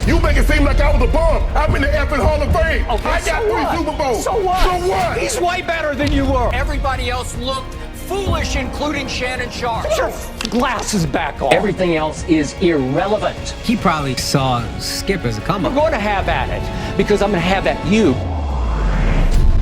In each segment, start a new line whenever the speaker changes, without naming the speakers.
You make it seem like I was a bum. I'm in the effing Hall of Fame.
Okay,
I got
so
3 Super Bowls.
So what?
So what?
He's way better than you were. Everybody else looked foolish, including Shannon Sharp. Put your glasses back on.
Everything else is irrelevant.
He probably saw Skip as a come
I'm
up.
going to have at it because I'm going to have at you.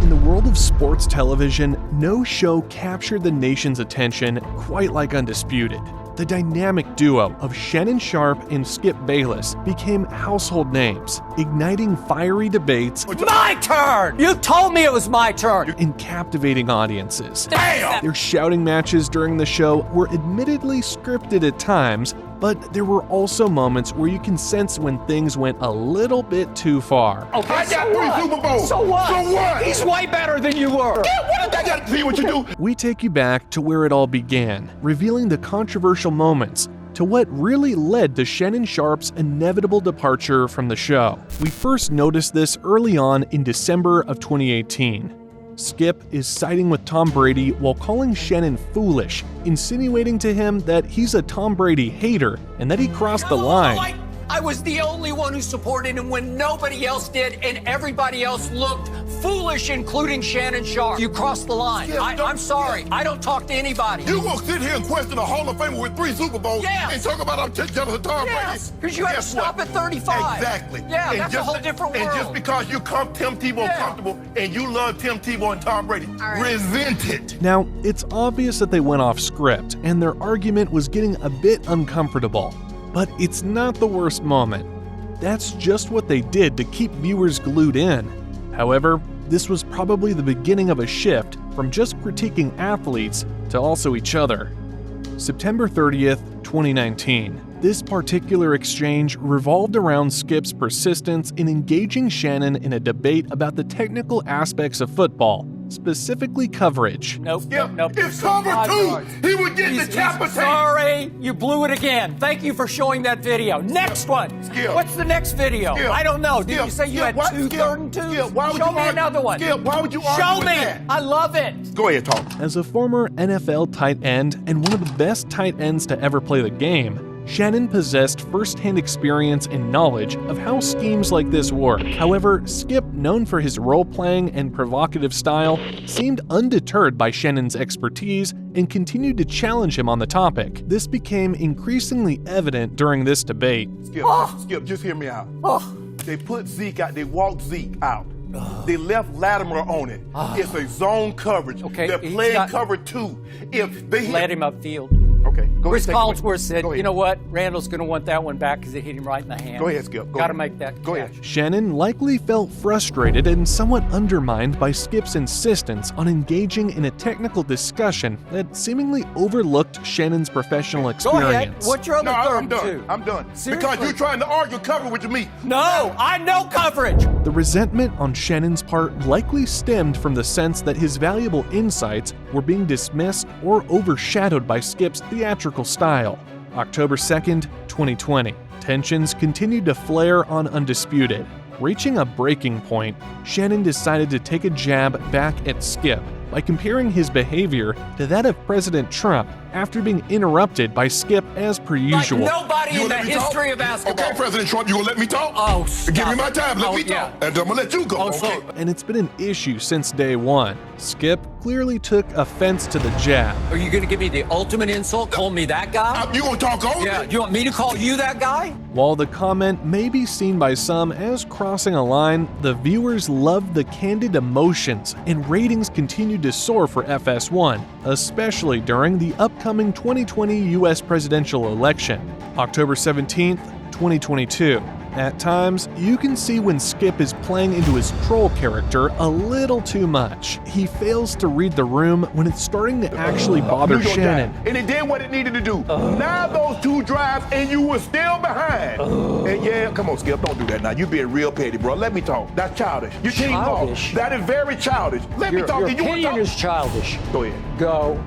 In the world of sports television, no show captured the nation's attention quite like Undisputed. The dynamic duo of Shannon Sharp and Skip Bayless became household names, igniting fiery debates
My turn! You told me it was my turn.
and captivating audiences.
Damn!
Their shouting matches during the show were admittedly scripted at times, but there were also moments where you can sense when things went a little bit too far.
Okay,
I got 3 Super Bowls.
So what?
So what?
He's way better than you were.
Yeah, what did I got to see what you do?
We take you back to where it all began, revealing the controversial moments to what really led to Shannon Sharp's inevitable departure from the show. We first noticed this early on in December of 2018. Skip is siding with Tom Brady while calling Shannon foolish, insinuating to him that he's a Tom Brady hater and that he crossed the line.
I was the only one who supported him when nobody else did, and everybody else looked foolish, including Shannon Sharp. You crossed the line.
Yeah,
I'm sorry. I don't talk to anybody.
You gonna sit here and question a Hall of Famer with 3 Super Bowls
Yes.
and talk about I'm jealous of Tom
Yes,
Brady?
because you had to
Guess
stop
what?
at 35.
Exactly.
Yeah,
And
that's a
just-
whole different
And
world.
just because you come Tim Tebow
Yeah.
comfortable and you love Tim Tebow and Tom Brady, resent it.
Now, it's obvious that they went off script and their argument was getting a bit uncomfortable, but it's not the worst moment. That's just what they did to keep viewers glued in. However, this was probably the beginning of a shift from just critiquing athletes to also each other. September 30th, 2019. This particular exchange revolved around Skip's persistence in engaging Shannon in a debate about the technical aspects of football, specifically coverage.
Nope.
Yeah,
Nope.
if cover 2, he would get
He's
decapitated.
sorry, you blew it again. Thank you for showing that video. Next one.
Skip.
What's the next video?
Skip.
I don't know. Did
Skip.
you say you
Skip.
had
Why-
2
Skip.
3rd and 2s?
Skip. Why would
Show
you
me
argue-
another one.
Skip, why would you argue
Show
with
me.
that?
I love it.
Go ahead, talk.
As a former NFL tight end and one of the best tight ends to ever play the game, Shannon possessed first-hand experience and knowledge of how schemes like this work. However, Skip, known for his role-playing and provocative style, seemed undeterred by Shannon's expertise and continued to challenge him on the topic. This became increasingly evident during this debate.
Skip, just hear me out.
Oh.
They put Zeke out, they walked Zeke out. They left Latimer on it. It's a zone coverage.
Okay,
They're
he's
playing
got-
cover 2. If they
Let him upfield.
Okay, go
Chris
ahead. take it away.
Collinsworth said,
Go ahead.
you know what? Randall's going to want that one back because it hit him right in the hand.
Go ahead, Skip. Go
Got to
ahead.
make that
Go
catch.
ahead.
Shannon likely felt frustrated and somewhat undermined by Skip's insistence on engaging in a technical discussion that seemingly overlooked Shannon's professional
Go
experience.
ahead. What's your other
No,
third
I'm
and
done.
2?
I'm done.
Seriously?
Because you're trying to argue cover with me.
No, I know coverage.
The resentment on Shannon's part likely stemmed from the sense that his valuable insights were being dismissed or overshadowed by Skip's theatrical style. October 2nd, 2020. Tensions continued to flare on Undisputed. Reaching a breaking point, Shannon decided to take a jab back at Skip by comparing his behavior to that of President Trump after being interrupted by Skip as per usual.
Like nobody
You
in the
gonna let me talk?
history of basketball.
Okay, President Trump, you gonna let me talk?
Oh,
Give
stop
me my
it.
time. Let
Oh,
me talk.
yeah.
And I'm gonna let you go.
Oh,
okay?
so-
And it's been an issue since day one. Skip clearly took offense to the jab.
Are you going to give me the ultimate insult? Call me that guy?
You gonna talk over
Yeah,
me?
you want me to call you that guy?
While the comment may be seen by some as crossing a line, the viewers loved the candid emotions, and ratings continued to soar for FS1, especially during the upcoming 2020 US presidential election, October 17th, 2022. At times, you can see when Skip is playing into his troll character a little too much. He fails to read the room when it's starting to actually bother
New York
Shannon.
Giants. And it did what it needed to do. Now those 2 drives and you were still behind. And yeah, come on, Skip, don't do that now. You being real petty, bro. Let me talk. That's childish. Your team
Childish?
lost. That is very childish. Let me talk.
Your
And you wanna
opinion
talk?
is childish.
Go ahead.
Go.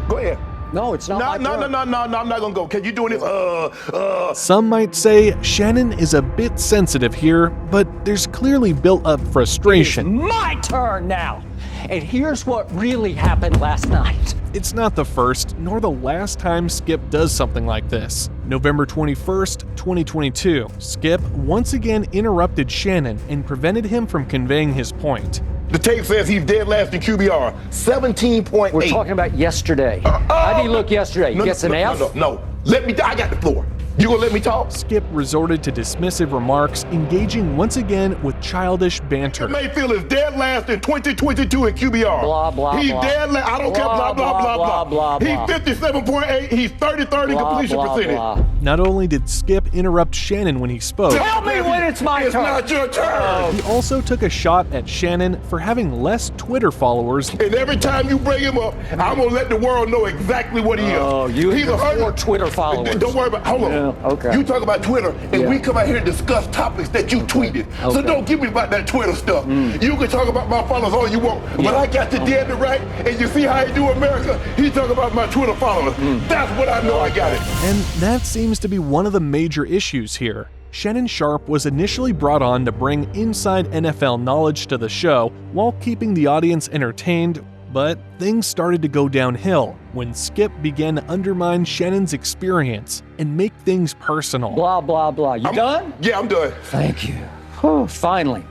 Go ahead.
No, it's not my
No,
turn.
I'm not gonna go. Can you doing this?
Some might say Shannon is a bit sensitive here, but there's clearly built up frustration.
My turn now.
And here's what really happened last night.
It's not the first nor the last time Skip does something like this. November 21st, 2022, Skip once again interrupted Shannon and prevented him from conveying his point.
The tape says he's dead last in QBR, 17.8.
We're talking about yesterday. How did he look yesterday? He gets an F?
No. Let me, I got the floor. You gonna let me talk?
Skip resorted to dismissive remarks, engaging once again with childish banter.
Mayfield is dead last in 2022 in QBR.
Blah, blah,
He's
blah.
dead last. I don't care. Blah, blah, blah. He's 57.8. He's 33rd in completion percentage.
Not only did Skip interrupt Shannon when he spoke,
Tell me when it's my turn.
It's not your turn.
he also took a shot at Shannon for having less Twitter followers.
And every time you bring him up, I'm gonna let the world know exactly what he is.
Oh, you
He's
have 4 Twitter followers.
Don't worry about. Hold on.
Okay.
You talk about Twitter, and we come out here to discuss topics that you tweeted. So don't give me about that Twitter stuff. You can talk about my followers all you want, but I got the dead to right, and you see how he do America. He talk about my Twitter followers. That's what I know. I got it.
And that seems to be one of the major issues here. Shannon Sharpe was initially brought on to bring inside NFL knowledge to the show while keeping the audience entertained, but things started to go downhill when Skip began to undermine Shannon's experience and make things personal.
Blah, blah, blah. You done?
Yeah, I'm done.
Thank you. Whew, finally.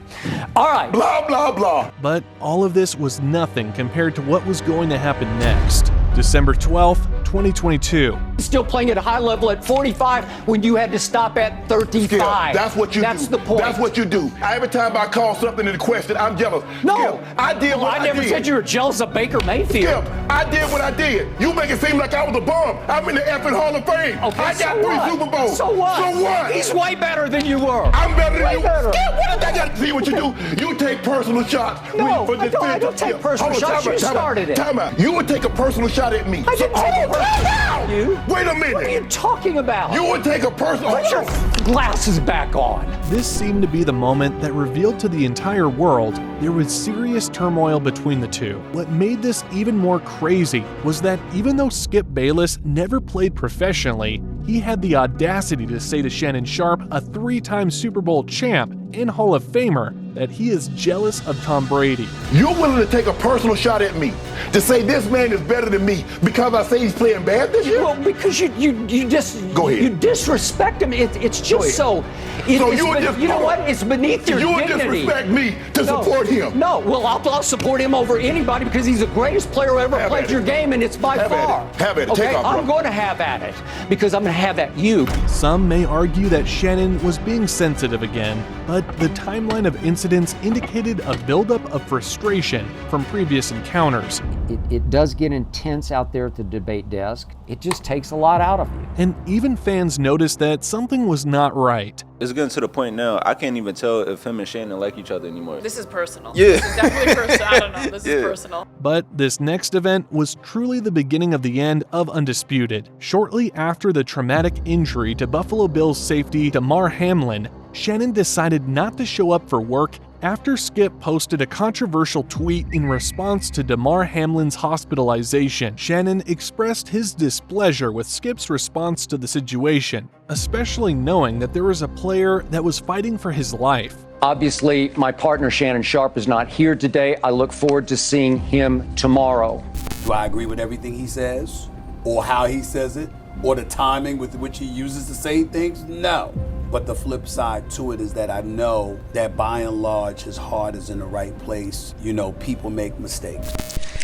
All right.
Blah, blah, blah.
But all of this was nothing compared to what was going to happen next. December 12th, 2022.
Still playing at a high level at 45 when you had to stop at 35.
Skip, that's what you do.
That's the point.
That's what you do. Every time I call something into question, I'm jealous.
No.
Skip, I did what I
never
did.
said you were jealous of Baker Mayfield.
Skip, I did what I did. You make it seem like I was a bum. I'm in the effing Hall of Fame.
Okay,
I got 3 Super Bowls.
So what?
So what?
He's way better than you were.
I'm better than
Way
you.
better.
Skip, what did I got to see what you do? You take personal shots.
No,
for
I don't take personal shots. You started it.
Time out. You would take a personal shot at me.
I didn't take a personal shot at you.
Wait a minute.
What are you talking about?
You would take a personal
Put your glasses back on.
This seemed to be the moment that revealed to the entire world there was serious turmoil between the two. What made this even more crazy was that even though Skip Bayless never played professionally, he had the audacity to say to Shannon Sharpe, a 3-time Super Bowl champ and Hall of Famer, that he is jealous of Tom Brady.
You're willing to take a personal shot at me to say this man is better than me because I say he's playing bad this year?
Well, because you just
Go ahead.
you disrespect him. It's just so. You know what? It's beneath your
you would
dignity.
disrespect me to support him.
No, well, I'll support him over anybody because he's the greatest player who ever played your game, and it's by
Have at
far.
it. Have at it.
Okay,
Take off,
I'm
bro.
going to have at it because I'm going to have at you.
Some may argue that Shannon was being sensitive again, but the timeline of incidents indicated a buildup of frustration from previous encounters.
It does get intense out there at the debate desk. It just takes a lot out of you.
And even fans noticed that something was not right.
It's getting to the point now, I can't even tell if him and Shannon like each other anymore.
This is personal.
Yeah.
This is definitely personal. I don't know. This is personal.
But this next event was truly the beginning of the end of Undisputed. Shortly after the traumatic injury to Buffalo Bills safety Damar Hamlin, Shannon decided not to show up for work after Skip posted a controversial tweet in response to Damar Hamlin's hospitalization. Shannon expressed his displeasure with Skip's response to the situation, especially knowing that there was a player that was fighting for his life.
Obviously, my partner Shannon Sharpe is not here today. I look forward to seeing him tomorrow.
Do I agree with everything he says, or how he says it, or the timing with which he uses to say things? No. But the flip side to it is that I know that by and large his heart is in the right place. You know, people make mistakes.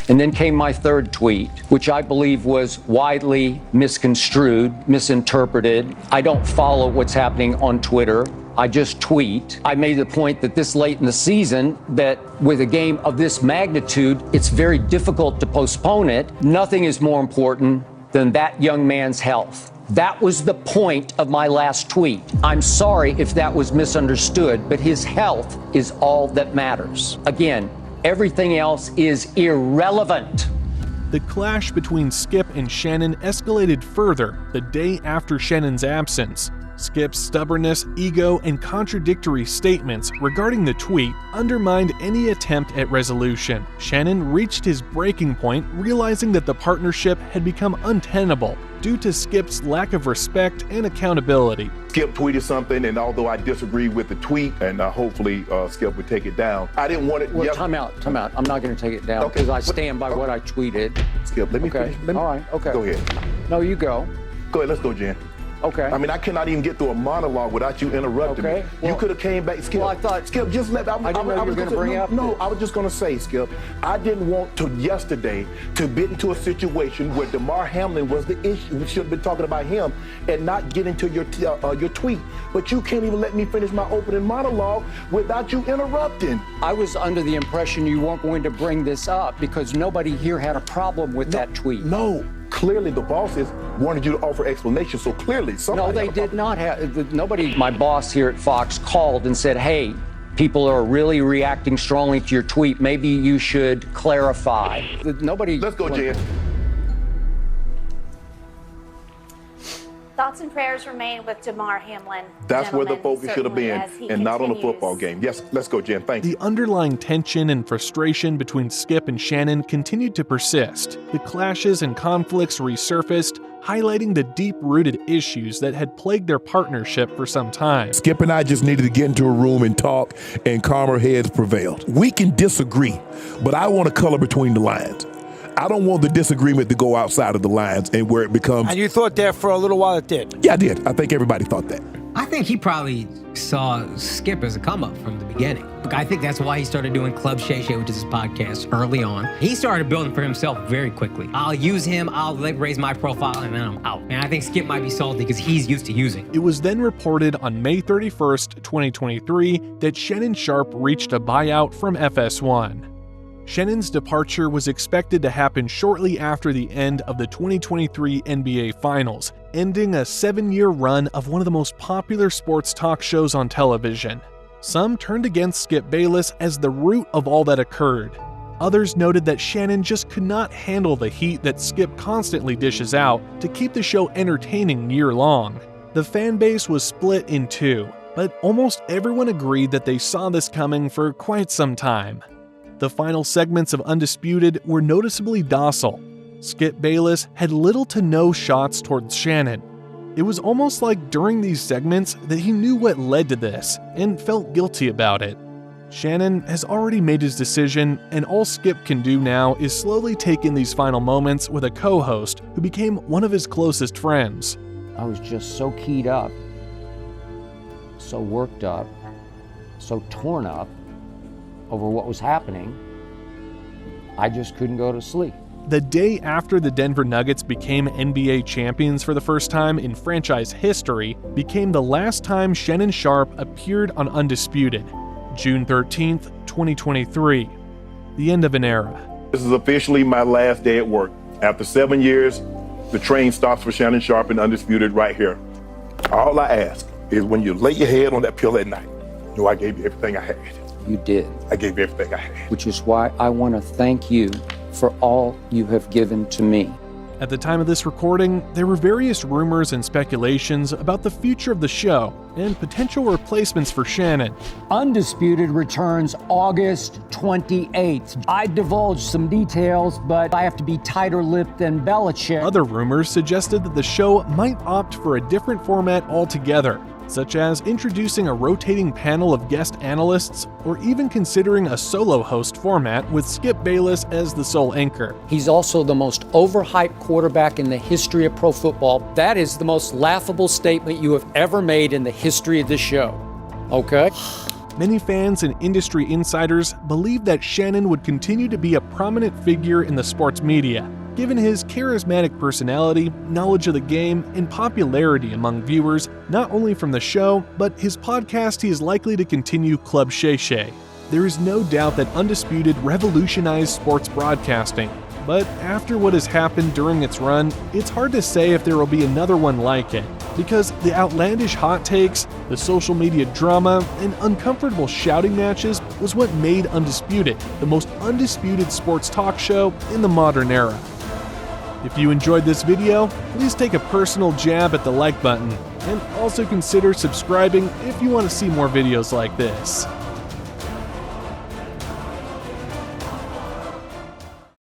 And then came my third tweet, which I believe was widely misconstrued, misinterpreted. I don't follow what's happening on Twitter. I just tweet. I made the point that this late in the season, that with a game of this magnitude, it's very difficult to postpone it. Nothing is more important than that young man's health. That was the point of my last tweet. I'm sorry if that was misunderstood, but his health is all that matters. Again, everything else is irrelevant.
The clash between Skip and Shannon escalated further the day after Shannon's absence. Skip's stubbornness, ego, and contradictory statements regarding the tweet undermined any attempt at resolution. Shannon reached his breaking point, realizing that the partnership had become untenable. due to Skip's lack of respect and accountability.
Skip tweeted something, and although I disagree with the tweet, and hopefully Skip would take it down, I didn't want it.
Well, time out. I'm not going to take it down because I stand by what I tweeted.
Skip, let me finish.
All right, okay.
Go ahead.
No, you go.
Go ahead, let's go, Jen.
Okay.
I mean, I cannot even get through a monologue without you interrupting me.
Well,
you could have came back, Skip.
Well, I thought,
Skip, just let.
I didn't know you were going to bring up.
No, I was just going to say, Skip, I didn't want to yesterday to get into a situation where DeMar Hamlin was the issue. We should have been talking about him and not get into your tweet. But you can't even let me finish my opening monologue without you interrupting.
I was under the impression you weren't going to bring this up because nobody here had a problem with that tweet.
No. Clearly, the bosses wanted you to offer explanations, so clearly somebody...
No, they did not have... Nobody... My boss here at Fox called and said, hey, people are really reacting strongly to your tweet. Maybe you should clarify. Nobody...
Let's go, Jen.
Thoughts and prayers remain with DeMar Hamlin.
That's where the focus should have been, and not on the football game. Yes, let's go, Jen. Thank you.
The underlying tension and frustration between Skip and Shannon continued to persist. The clashes and conflicts resurfaced, highlighting the deep-rooted issues that had plagued their partnership for some time.
Skip and I just needed to get into a room and talk, and calmer heads prevailed. We can disagree, but I want to color between the lines. I don't want the disagreement to go outside of the lines and where it becomes...
And you thought that for a little while it did?
Yeah, I did. I think everybody thought that.
I think he probably saw Skip as a come-up from the beginning. I think that's why he started doing Club Shay Shay, which is his podcast, early on. He started building for himself very quickly. I'll use him, I'll raise my profile, and then I'm out. And I think Skip might be salty because he's used to using.
It was then reported on May 31st, 2023, that Shannon Sharpe reached a buyout from FS1. Shannon's departure was expected to happen shortly after the end of the 2023 NBA Finals, ending a 7-year run of one of the most popular sports talk shows on television. Some turned against Skip Bayless as the root of all that occurred. Others noted that Shannon just could not handle the heat that Skip constantly dishes out to keep the show entertaining year-long. The fan base was split in two, but almost everyone agreed that they saw this coming for quite some time. The final segments of Undisputed were noticeably docile. Skip Bayless had little to no shots towards Shannon. It was almost like during these segments that he knew what led to this and felt guilty about it. Shannon has already made his decision, and all Skip can do now is slowly take in these final moments with a co-host who became one of his closest friends.
I was just so keyed up, so worked up, so torn up over what was happening, I just couldn't go to sleep.
The day after the Denver Nuggets became NBA champions for the first time in franchise history became the last time Shannon Sharpe appeared on Undisputed, June 13th, 2023, the end of an era.
This is officially my last day at work. After 7 years, the train stops for Shannon Sharpe and Undisputed right here. All I ask is when you lay your head on that pillow at night, know I gave you everything I had.
You did.
I gave you everything I had.
Which is why I want to thank you for all you have given to me.
At the time of this recording, there were various rumors and speculations about the future of the show and potential replacements for Shannon.
Undisputed returns August 28th. I divulged some details, but I have to be tighter-lipped than Belichick.
Other rumors suggested that the show might opt for a different format altogether, such as introducing a rotating panel of guest analysts or even considering a solo host format with Skip Bayless as the sole anchor.
He's also the most overhyped quarterback in the history of pro football. That is the most laughable statement you have ever made in the history of this show. Okay?
Many fans and industry insiders believe that Shannon would continue to be a prominent figure in the sports media, given his charismatic personality, knowledge of the game, and popularity among viewers, not only from the show, but his podcast he is likely to continue Club Shay Shay. There is no doubt that Undisputed revolutionized sports broadcasting, but after what has happened during its run, it's hard to say if there will be another one like it, because the outlandish hot takes, the social media drama, and uncomfortable shouting matches was what made Undisputed the most undisputed sports talk show in the modern era. If you enjoyed this video, please take a personal jab at the like button, and also consider subscribing if you want to see more videos like this.